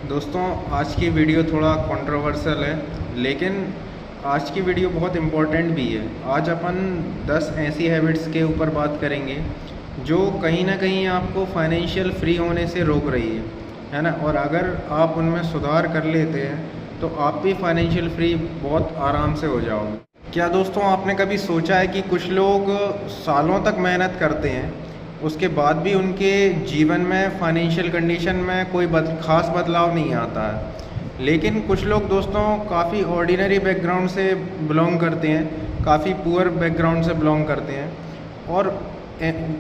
दोस्तों, आज की वीडियो थोड़ा कंट्रोवर्शियल है, लेकिन आज की वीडियो बहुत इम्पोर्टेंट भी है। आज अपन 10 ऐसी हैबिट्स के ऊपर बात करेंगे जो कहीं ना कहीं आपको फाइनेंशियल फ्री होने से रोक रही है ना। और अगर आप उनमें सुधार कर लेते हैं तो आप भी फाइनेंशियल फ्री बहुत आराम से हो जाओगे। क्या दोस्तों, आपने कभी सोचा है कि कुछ लोग सालों तक मेहनत करते हैं, उसके बाद भी उनके जीवन में फाइनेंशियल कंडीशन में कोई ख़ास बदलाव नहीं आता है। लेकिन कुछ लोग दोस्तों काफ़ी ऑर्डिनरी बैकग्राउंड से बिलोंग करते हैं, काफ़ी पुअर बैकग्राउंड से बिलोंग करते हैं, और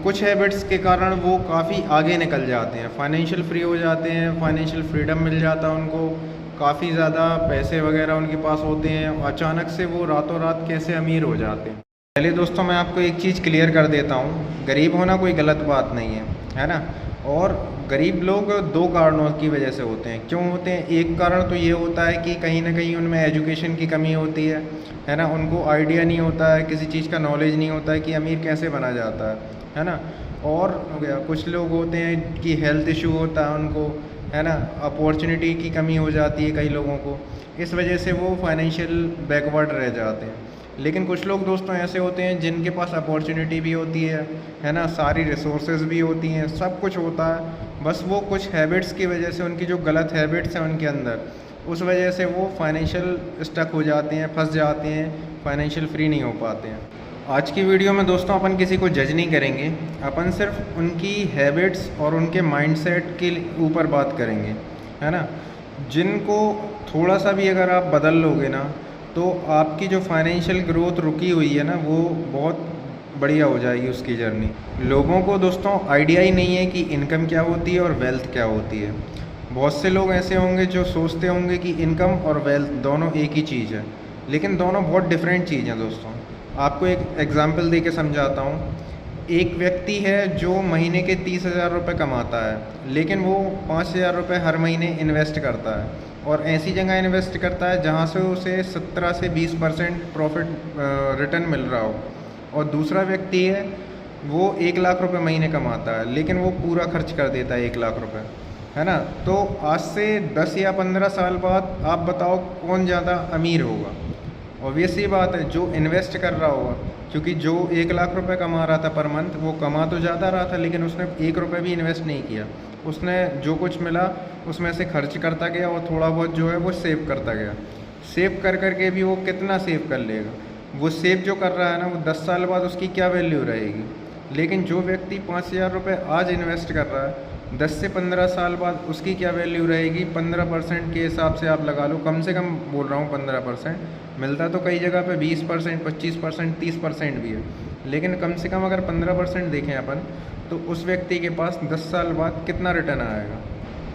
कुछ हैबिट्स के कारण वो काफ़ी आगे निकल जाते हैं, फाइनेंशियल फ्री हो जाते हैं, फाइनेंशियल फ्रीडम मिल जाता है उनको, काफ़ी ज़्यादा पैसे वगैरह उनके पास होते हैं, अचानक से वो रातों रात कैसे अमीर हो जाते हैं। पहले दोस्तों मैं आपको एक चीज़ क्लियर कर देता हूँ, गरीब होना कोई गलत बात नहीं है ना। और गरीब लोग दो कारणों की वजह से होते हैं। क्यों होते हैं? एक कारण तो ये होता है कि कहीं ना कहीं उनमें एजुकेशन की कमी होती है ना। उनको आइडिया नहीं होता है, किसी चीज़ का नॉलेज नहीं होता है कि अमीर कैसे बना जाता है ना। और हो गया, कुछ लोग होते हैं कि हेल्थ इशू होता है उनको, है ना। अपॉर्चुनिटी की कमी हो जाती है कई लोगों को, इस वजह से वो फाइनेंशियल बैकवर्ड रह जाते हैं। लेकिन कुछ लोग दोस्तों ऐसे होते हैं जिनके पास अपॉर्चुनिटी भी होती है ना, सारी रिसोर्सेज भी होती हैं, सब कुछ होता है, बस वो कुछ हैबिट्स की वजह से, उनकी जो गलत हैबिट्स हैं उनके अंदर, उस वजह से वो फाइनेंशियल स्टक हो जाते हैं, फंस जाते हैं, फाइनेंशियल फ्री नहीं हो पाते हैं। आज की वीडियो में दोस्तों अपन किसी को जज नहीं करेंगे, अपन सिर्फ उनकी हैबिट्स और उनके माइंडसेट के ऊपर बात करेंगे, है ना। जिनको थोड़ा सा भी अगर आप बदल लोगे ना, तो आपकी जो फाइनेंशियल ग्रोथ रुकी हुई है ना, वो बहुत बढ़िया हो जाएगी उसकी जर्नी। लोगों को दोस्तों आइडिया ही नहीं है कि इनकम क्या होती है और वेल्थ क्या होती है। बहुत से लोग ऐसे होंगे जो सोचते होंगे कि इनकम और वेल्थ दोनों एक ही चीज़ है, लेकिन दोनों बहुत डिफरेंट चीज़ हैं दोस्तों। आपको एक एग्ज़ाम्पल दे के समझाता हूँ। एक व्यक्ति है जो महीने के 30,000 रुपये कमाता है, लेकिन वो 5,000 रुपये हर महीने इन्वेस्ट करता है, और ऐसी जगह इन्वेस्ट करता है जहाँ से उसे 17 से 20% प्रॉफिट रिटर्न मिल रहा हो। और दूसरा व्यक्ति है, वो 1,00,000 रुपये महीने कमाता है, लेकिन वो पूरा खर्च कर देता है 1,00,000 रुपये, है ना। तो आज से 10 या 15 साल बाद आप बताओ कौन ज़्यादा अमीर होगा? ऑब्वियस ही बात है, जो इन्वेस्ट कर रहा होगा, क्योंकि जो 1,00,000 रुपये कमा रहा था पर मंथ, वो कमा तो ज़्यादा रहा था, लेकिन उसने 1 रुपये भी इन्वेस्ट नहीं किया। उसने जो कुछ मिला उसमें से खर्च करता गया, और थोड़ा बहुत जो है वो सेव करता गया। सेव कर के भी वो कितना सेव कर लेगा? वो सेव जो कर रहा है ना, वो 10 साल बाद उसकी क्या वैल्यू रहेगी? लेकिन जो व्यक्ति 5,000 रुपये आज इन्वेस्ट कर रहा है, 10 से 15 साल बाद उसकी क्या वैल्यू रहेगी? 15% के हिसाब से आप लगा लो, कम से कम बोल रहा हूँ 15%, मिलता तो कई जगह पे 20%, 25%, 30% भी है, लेकिन कम से कम अगर 15% देखें अपन, तो उस व्यक्ति के पास 10 साल बाद कितना रिटर्न आएगा?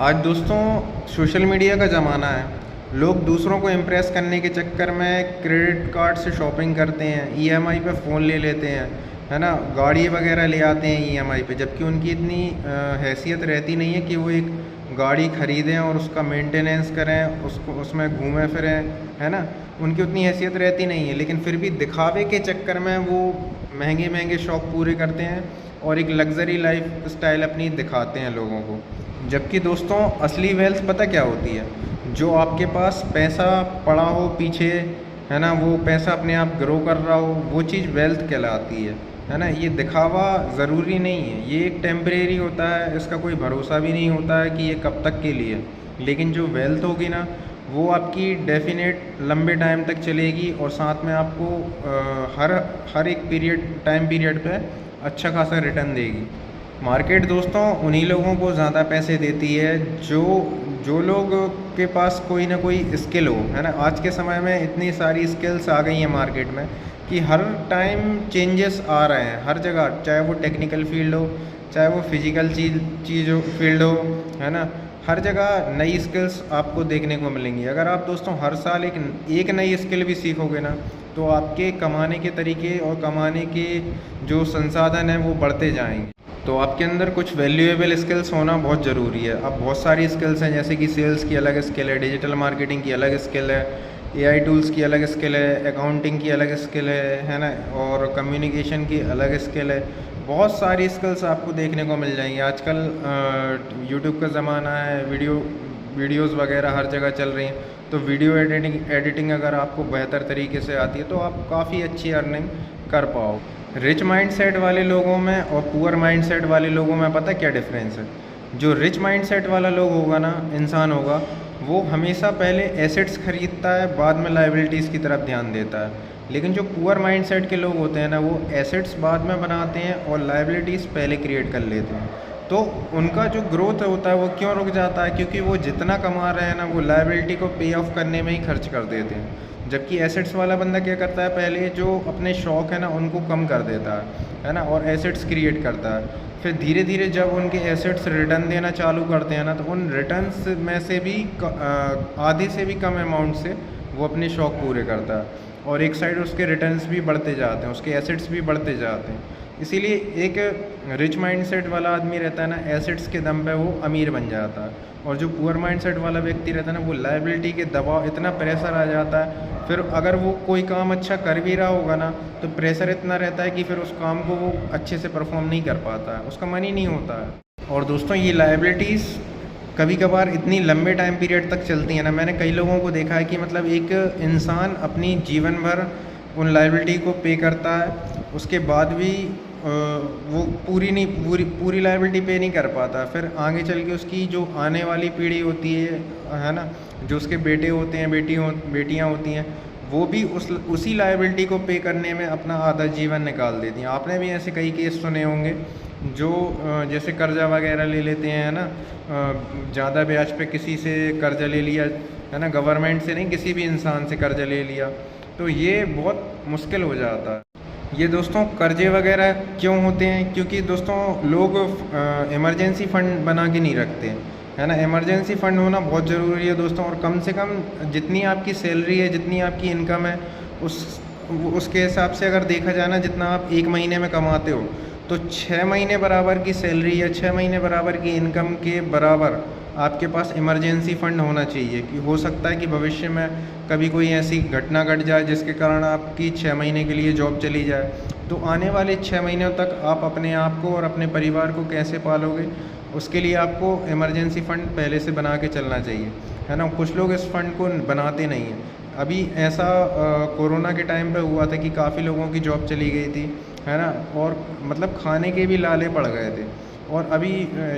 आज दोस्तों सोशल मीडिया का ज़माना है, लोग दूसरों को इम्प्रेस करने के चक्कर में क्रेडिट कार्ड से शॉपिंग करते हैं, ईएमआई पे फ़ोन ले लेते हैं, है ना, गाड़ी वगैरह ले आते हैं ईएमआई पे, जबकि उनकी इतनी हैसियत रहती नहीं है कि वो एक गाड़ी ख़रीदें और उसका मेंटेनेंस करें, उसको उसमें घूमें फिरें, है ना। उनकी उतनी हैसियत रहती नहीं है, लेकिन फिर भी दिखावे के चक्कर में वो महंगे महंगे शौक़ पूरे करते हैं और एक लग्जरी लाइफ स्टाइल अपनी दिखाते हैं लोगों को। जबकि दोस्तों असली वेल्थ पता क्या होती है? जो आपके पास पैसा पड़ा हो पीछे, है ना, वो पैसा अपने आप ग्रो कर रहा हो, वो चीज़ वेल्थ कहलाती है ना। ये दिखावा ज़रूरी नहीं है, ये एक टेम्परेरी होता है, इसका कोई भरोसा भी नहीं होता है कि ये कब तक के लिए। लेकिन जो वेल्थ होगी ना, वो आपकी डेफिनेट लंबे टाइम तक चलेगी, और साथ में आपको हर एक टाइम पीरियड पे अच्छा खासा रिटर्न देगी। मार्केट दोस्तों उन्हीं लोगों को ज़्यादा पैसे देती है जो लोग के पास कोई ना कोई स्किल हो, है ना। आज के समय में इतनी सारी स्किल्स आ गई हैं मार्केट में कि हर टाइम चेंजेस आ रहे हैं हर जगह, चाहे वो टेक्निकल फील्ड हो, चाहे वो फिजिकल चीज़ हो, फील्ड हो, है ना। हर जगह नई स्किल्स आपको देखने को मिलेंगी। अगर आप दोस्तों हर साल एक नई स्किल भी सीखोगे ना, तो आपके कमाने के तरीके और कमाने के जो संसाधन हैं वो बढ़ते जाएंगे। तो आपके अंदर कुछ वैल्यूएबल स्किल्स होना बहुत ज़रूरी है। अब बहुत सारी स्किल्स हैं, जैसे कि सेल्स की अलग स्किल है, डिजिटल मार्केटिंग की अलग स्किल है, एआई टूल्स की अलग स्किल है, अकाउंटिंग की अलग स्किल है ना, और कम्युनिकेशन की अलग स्किल है। बहुत सारी स्किल्स आपको देखने को मिल जाएंगी। आजकल यूट्यूब का ज़माना है, वीडियोस वगैरह हर जगह चल रही हैं, तो वीडियो एडिटिंग अगर आपको बेहतर तरीके से आती है तो आप काफ़ी अच्छी अर्निंग कर पाओ। रिच माइंडसेट वाले लोगों में और पुअर माइंडसेट वाले लोगों में पता क्या डिफरेंस है? जो रिच माइंडसेट वाला लोग होगा ना, इंसान होगा, वो हमेशा पहले एसेट्स खरीदता है, बाद में लायबिलिटीज़ की तरफ ध्यान देता है। लेकिन जो पुअर माइंडसेट के लोग होते हैं ना, वो एसेट्स बाद में बनाते हैं और लायबिलिटीज़ पहले क्रिएट कर लेते हैं। तो उनका जो ग्रोथ होता है वो क्यों रुक जाता है? क्योंकि वो जितना कमा रहे हैं ना, वो लायबिलिटी को पे ऑफ करने में ही खर्च कर देते हैं। जबकि एसेट्स वाला बंदा क्या करता है, पहले जो अपने शौक़ है ना उनको कम कर देता है ना, और एसेट्स क्रिएट करता है। फिर धीरे धीरे जब उनके एसेट्स रिटर्न देना चालू करते हैं ना, तो उन रिटर्न्स में से भी आधे से भी कम अमाउंट से वो अपने शौक़ पूरे करता है, और एक साइड उसके रिटर्न्स भी बढ़ते जाते हैं, उसके एसेट्स भी बढ़ते जाते हैं। इसीलिए एक रिच माइंडसेट वाला आदमी रहता है ना, एसेट्स के दम पे वो अमीर बन जाता है, और जो पुअर माइंडसेट वाला व्यक्ति रहता है ना, वो लायबिलिटी के दबाव, इतना प्रेशर आ जाता है। फिर अगर वो कोई काम अच्छा कर भी रहा होगा ना, तो प्रेशर इतना रहता है कि फिर उस काम को वो अच्छे से परफॉर्म नहीं कर पाता है, उसका मन ही नहीं होता है। और दोस्तों, ये लायबिलिटीज़ कभी कभार इतनी लंबे टाइम पीरियड तक चलती है ना, मैंने कई लोगों को देखा है कि मतलब एक इंसान अपनी जीवन भर उन लायबिलिटी को पे करता है, उसके बाद भी वो पूरी लायबिलिटी पे नहीं कर पाता। फिर आगे चल के उसकी जो आने वाली पीढ़ी होती है ना, जो उसके बेटे होते हैं, बेटियां होती हैं, वो भी उसी लायबिलिटी को पे करने में अपना आधा जीवन निकाल देती हैं। आपने भी ऐसे कई केस सुने होंगे जो जैसे कर्जा वगैरह ले लेते हैं ना, ज़्यादा ब्याज पे किसी से कर्जा ले लिया है ना, गवर्नमेंट से नहीं, किसी भी इंसान से कर्जा ले लिया, तो ये बहुत मुश्किल हो जाता है। ये दोस्तों कर्जे वगैरह क्यों होते हैं? क्योंकि दोस्तों लोग इमरजेंसी फ़ंड बना के नहीं रखते हैं, है ना। इमरजेंसी फ़ंड होना बहुत ज़रूरी है दोस्तों, और कम से कम जितनी आपकी सैलरी है, जितनी आपकी इनकम है, उसके हिसाब से अगर देखा जाए ना, जितना आप एक महीने में कमाते हो, तो 6 महीने बराबर की सैलरी या 6 महीने बराबर की इनकम के बराबर आपके पास इमरजेंसी फ़ंड होना चाहिए। कि हो सकता है कि भविष्य में कभी कोई ऐसी घटना घट जाए जिसके कारण आपकी 6 महीने के लिए जॉब चली जाए, तो आने वाले 6 महीनों तक आप अपने आप को और अपने परिवार को कैसे पालोगे, उसके लिए आपको इमरजेंसी फ़ंड पहले से बना के चलना चाहिए, है ना। कुछ लोग इस फ़ंड को बनाते नहीं हैं। अभी ऐसा कोरोना के टाइम पे हुआ था कि काफ़ी लोगों की जॉब चली गई थी, है ना, और मतलब खाने के भी लाले पड़ गए थे। और अभी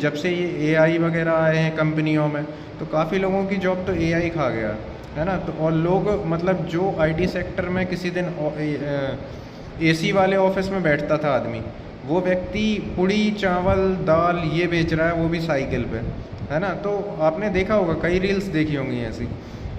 जब से ये AI वगैरह आए हैं कंपनियों में, तो काफ़ी लोगों की जॉब तो AI खा गया, है ना। तो और लोग मतलब जो IT सेक्टर में किसी दिन AC वाले ऑफिस में बैठता था आदमी, वो व्यक्ति पूड़ी चावल दाल ये बेच रहा है, वो भी साइकिल पे, है ना। तो आपने देखा होगा, कई रील्स देखी होंगी ऐसी।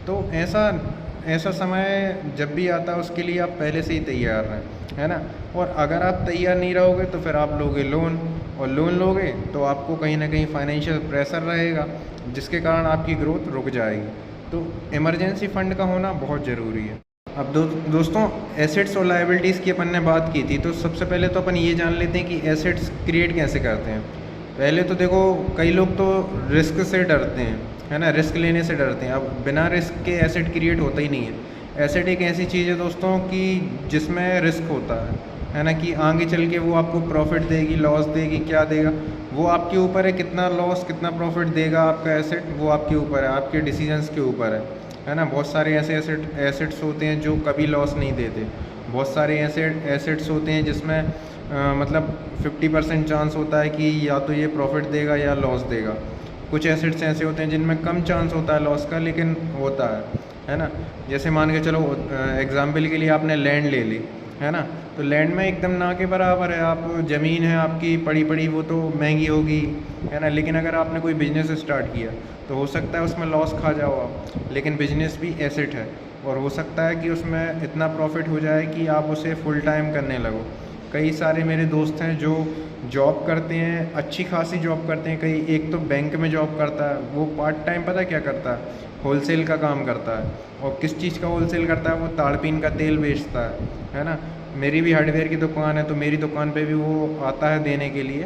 तो ऐसा समय जब भी आता है, उसके लिए आप पहले से ही तैयार रहें, है ना। और अगर आप तैयार नहीं रहोगे तो फिर आप लोगे लोन, और लोन लोगे तो आपको कहीं ना कहीं फाइनेंशियल प्रेशर रहेगा, जिसके कारण आपकी ग्रोथ रुक जाएगी। तो इमरजेंसी फ़ंड का होना बहुत ज़रूरी है। अब दोस्तों, एसेट्स और लायबिलिटीज़ की अपन ने बात की थी, तो सबसे पहले तो अपन ये जान लेते हैं कि एसेट्स क्रिएट कैसे करते हैं। पहले तो देखो, कई लोग तो रिस्क से डरते हैं, है ना, रिस्क लेने से डरते हैं। अब बिना रिस्क के एसेट क्रिएट होता ही नहीं है। एसेट एक ऐसी चीज़ है दोस्तों कि जिसमें रिस्क होता है ना, कि आगे चल के वो आपको प्रॉफिट देगी, लॉस देगी, क्या देगा वो आपके ऊपर है। कितना लॉस कितना प्रॉफिट देगा आपका एसेट, वो आपके ऊपर है, आपके डिसीजंस के ऊपर है ना। बहुत सारे ऐसे एसेट्स होते हैं जो कभी लॉस नहीं देते। बहुत सारे एसेट्स होते हैं जिसमें मतलब 50% चांस होता है कि या तो ये प्रॉफिट देगा या लॉस देगा। कुछ एसेट्स ऐसे होते हैं जिनमें कम चांस होता है लॉस का, लेकिन होता है ना। जैसे मान के चलो, एग्जाम्पल के लिए आपने लैंड ले ली, है ना, तो लैंड में एकदम ना के बराबर है। आप ज़मीन है आपकी पड़ी वो तो महंगी होगी, है ना। लेकिन अगर आपने कोई बिज़नेस स्टार्ट किया तो हो सकता है उसमें लॉस खा जाओ आप, लेकिन बिजनेस भी एसेट है, और हो सकता है कि उसमें इतना प्रॉफिट हो जाए कि आप उसे फुल टाइम करने लगो। कई सारे मेरे दोस्त हैं जो जॉब करते हैं, अच्छी खासी जॉब करते हैं। कई एक तो बैंक में जॉब करता है, वो पार्ट टाइम पता क्या करता है, होलसेल का काम करता है। और किस चीज़ का होलसेल करता है, वो ताड़पीन का तेल बेचता है ना। मेरी भी हार्डवेयर की दुकान है, तो मेरी दुकान पे भी वो आता है देने के लिए।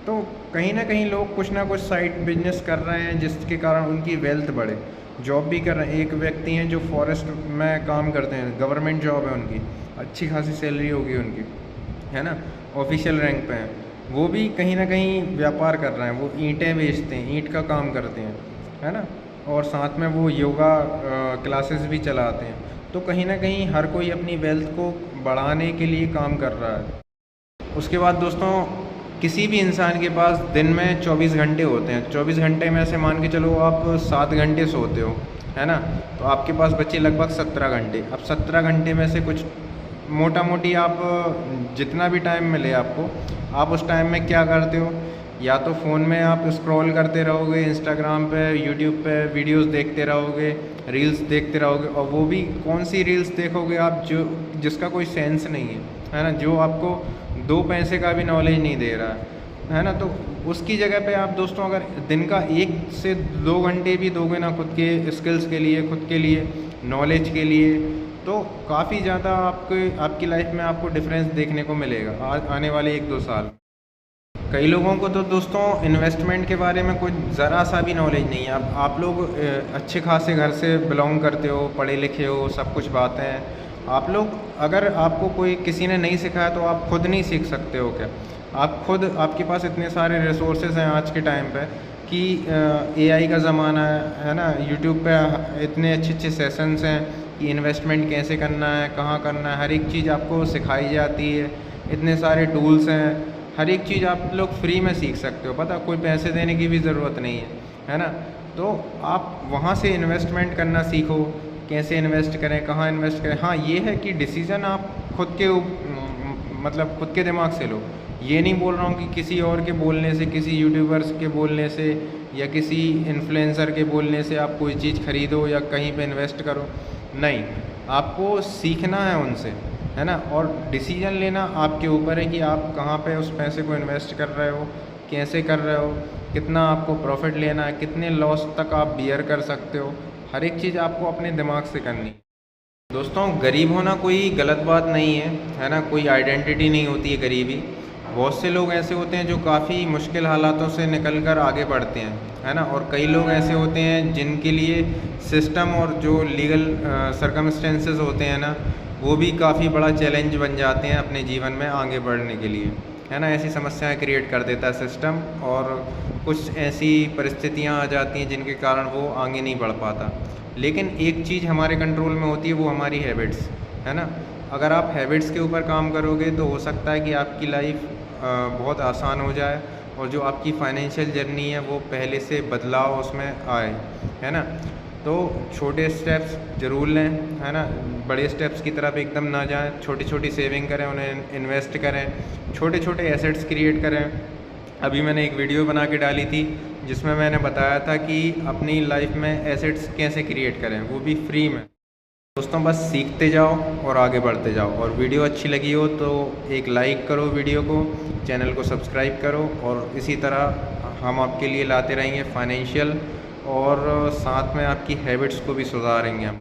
तो कहीं ना कहीं लोग कुछ ना कुछ साइड बिजनेस कर रहे हैं, जिसके कारण उनकी वेल्थ बढ़े। जॉब भी कर रहे हैं। एक व्यक्ति हैं जो फॉरेस्ट में काम करते हैं, गवर्नमेंट जॉब है उनकी, अच्छी खासी सैलरी होगी उनकी, है ना, ऑफिशियल रैंक पे हैं। वो भी कहीं ना कहीं व्यापार कर रहे हैं, वो ईंटें बेचते हैं, ईंट का काम करते हैं, है ना। और साथ में वो योगा क्लासेस भी चलाते हैं। तो कहीं ना कहीं हर कोई अपनी वेल्थ को बढ़ाने के लिए काम कर रहा है। उसके बाद दोस्तों, किसी भी इंसान के पास दिन में 24 घंटे होते हैं। 24 घंटे में से मान के चलो आप 7 घंटे सोते हो, है ना, तो आपके पास बचे लगभग 17 घंटे। अब 17 घंटे में से कुछ मोटा मोटी आप जितना भी टाइम मिले आपको, आप उस टाइम में क्या करते हो? या तो फ़ोन में आप स्क्रॉल करते रहोगे, इंस्टाग्राम पे, यूट्यूब पे वीडियोस देखते रहोगे, रील्स देखते रहोगे, और वो भी कौन सी रील्स देखोगे आप जो जिसका कोई सेंस नहीं है ना, जो आपको 2 पैसे का भी नॉलेज नहीं दे रहा है ना। तो उसकी जगह पे आप दोस्तों अगर दिन का 1 से 2 घंटे भी दोगे ना खुद के स्किल्स के लिए, खुद के लिए, नॉलेज के लिए, तो काफ़ी ज़्यादा आपकी लाइफ में आपको डिफरेंस देखने को मिलेगा आने वाले 1-2 साल। कई लोगों को तो दोस्तों इन्वेस्टमेंट के बारे में कुछ ज़रा सा भी नॉलेज नहीं है। अब आप लोग अच्छे खासे घर से बिलोंग करते हो, पढ़े लिखे हो, सब कुछ बातें हैं। आप लोग अगर आपको कोई किसी ने नहीं सिखाया तो आप खुद नहीं सीख सकते हो क्या? आप खुद, आपके पास इतने सारे रिसोर्सेज हैं आज के टाइम पे कि एआई का ज़माना है ना, यूट्यूब पे इतने अच्छे अच्छे सेशंस हैं कि इन्वेस्टमेंट कैसे करना है, कहाँ करना है, हर एक चीज़ आपको सिखाई जाती है। इतने सारे टूल्स हैं, हर एक चीज़ आप लोग फ्री में सीख सकते हो, पता, कोई पैसे देने की भी ज़रूरत नहीं है ना। तो आप वहाँ से इन्वेस्टमेंट करना सीखो, कैसे इन्वेस्ट करें, कहाँ इन्वेस्ट करें। हाँ, ये है कि डिसीज़न आप खुद के मतलब खुद के दिमाग से लो। ये नहीं बोल रहा हूँ कि किसी और के बोलने से, किसी यूट्यूबर्स के बोलने से या किसी इन्फ्लुएंसर के बोलने से आप कोई चीज़ ख़रीदो या कहीं पे इन्वेस्ट करो। नहीं, आपको सीखना है उनसे, है ना। और डिसीजन लेना आपके ऊपर है कि आप कहाँ पे उस पैसे को इन्वेस्ट कर रहे हो, कैसे कर रहे हो, कितना आपको प्रॉफिट लेना है, कितने लॉस तक आप बियर कर सकते हो। हर एक चीज़ आपको अपने दिमाग से करनी है। दोस्तों, गरीब होना कोई गलत बात नहीं है ना, कोई आइडेंटिटी नहीं होती है गरीबी। बहुत से लोग ऐसे होते हैं जो काफ़ी मुश्किल हालातों से निकल कर आगे बढ़ते हैं, है ना। और कई लोग ऐसे होते हैं जिनके लिए सिस्टम और जो लीगल सर्कमस्टेंसेस होते हैं ना, वो भी काफ़ी बड़ा चैलेंज बन जाते हैं अपने जीवन में आगे बढ़ने के लिए, है ना। ऐसी समस्याएं क्रिएट कर देता है सिस्टम, और कुछ ऐसी परिस्थितियां आ जाती हैं जिनके कारण वो आगे नहीं बढ़ पाता। लेकिन एक चीज़ हमारे कंट्रोल में होती है, वो हमारी हैबिट्स, है ना। अगर आप हैबिट्स के ऊपर काम करोगे तो हो सकता है कि आपकी लाइफ बहुत आसान हो जाए, और जो आपकी फाइनेंशियल जर्नी है वो पहले से बदलाव उसमें आए, है ना। तो छोटे स्टेप्स ज़रूर लें, है ना, बड़े स्टेप्स की तरफ एकदम ना जाएं। छोटी छोटी सेविंग करें, उन्हें इन्वेस्ट करें, छोटे छोटे एसेट्स क्रिएट करें। अभी मैंने एक वीडियो बना के डाली थी जिसमें मैंने बताया था कि अपनी लाइफ में एसेट्स कैसे क्रिएट करें, वो भी फ्री में। दोस्तों, बस सीखते जाओ और आगे बढ़ते जाओ। और वीडियो अच्छी लगी हो तो एक लाइक करो वीडियो को, चैनल को सब्सक्राइब करो, और इसी तरह हम आपके लिए लाते रहेंगे फाइनेंशियल, और साथ में आपकी हैबिट्स को भी सुधारेंगे हम।